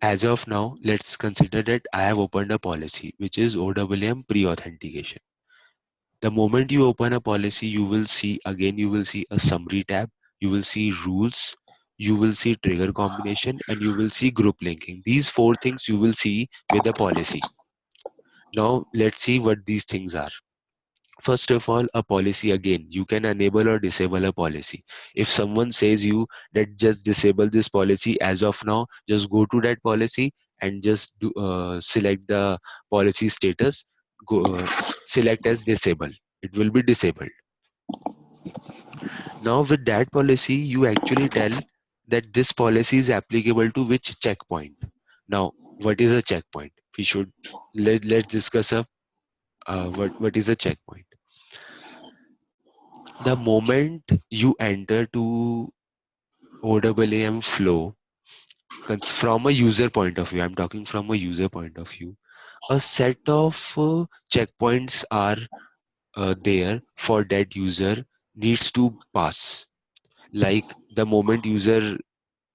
As of now, let's consider that I have opened a policy, which is OWM pre-authentication. The moment you open a policy, you will see a summary tab, you will see rules, you will see trigger combination, and you will see group linking. These four things you will see with the policy. Now let's see what these things are. First of all, a policy, again, you can enable or disable a policy. If someone says you that just disable this policy as of now, just go to that policy and just select the policy status, select as disable. It will be disabled. Now with that policy, you actually tell that this policy is applicable to which checkpoint. Now, what is a checkpoint? We should let's discuss what is a checkpoint. The moment you enter to OAAM flow, from a user point of view, I'm talking from a user point of view, a set of checkpoints are there for that user needs to pass. Like the moment user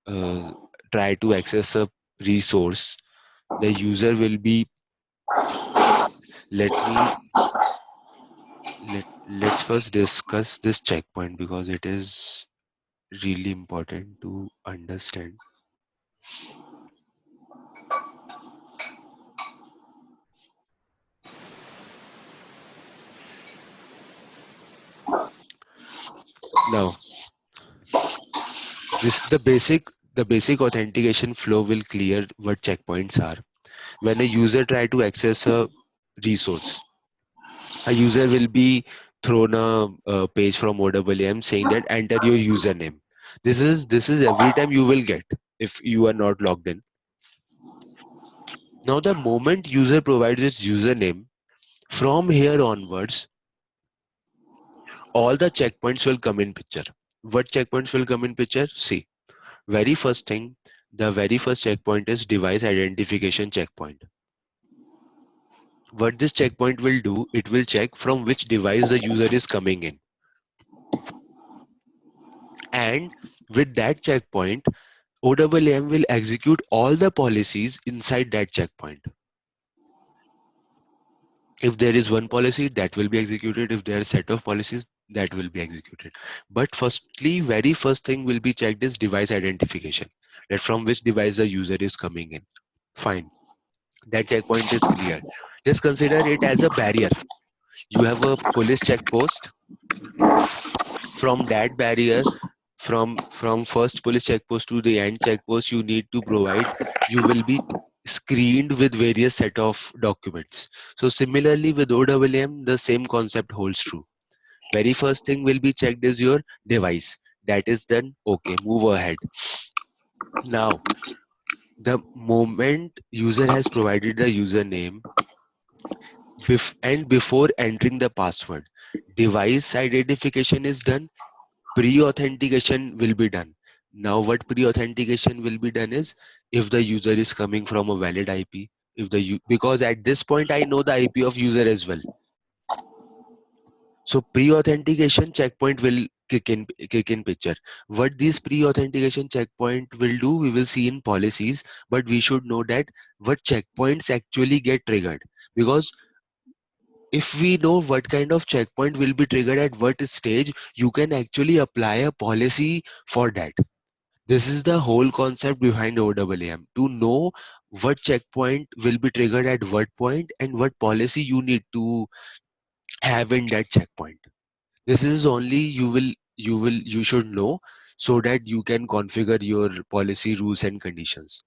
uh, try to access a resource, the user will be, let me, let's first discuss this checkpoint because it is really important to understand. Now, this the basic authentication flow will clear what checkpoints are. When a user try to access a resource, a user will be thrown a page from OWM saying that enter your username. This is every time you will get if you are not logged in. Now the moment user provides its username, from here onwards, all the checkpoints will come in picture. What checkpoints will come in picture? See, very first thing, the very first checkpoint is device identification checkpoint. What this checkpoint will do, it will check from which device the user is coming in. And with that checkpoint, OWM will execute all the policies inside that checkpoint. If there is one policy, that will be executed. If there are a set of policies, that will be executed. But firstly, very first thing will be checked is device identification, that from which device the user is coming in. Fine. That checkpoint is clear. Just consider it as a barrier. You have a police check post. From that barrier, from first police check post to the end check post, you need to provide, you will be screened with various set of documents. So similarly with OWM, the same concept holds true. Very first thing will be checked is your device. That is done. Okay, move ahead. Now, the moment user has provided the username, and before entering the password, device identification is done, pre-authentication will be done. Now what pre-authentication will be done is, if the user is coming from a valid IP, because at this point I know the IP of user as well. So pre-authentication checkpoint will kick in picture. What this pre-authentication checkpoint will do, we will see in policies, but we should know that what checkpoints actually get triggered. Because if we know what kind of checkpoint will be triggered at what stage, you can actually apply a policy for that. This is the whole concept behind OWM, to know what checkpoint will be triggered at what point and what policy you need to have in that checkpoint. This is only you should know, so that you can configure your policy rules and conditions.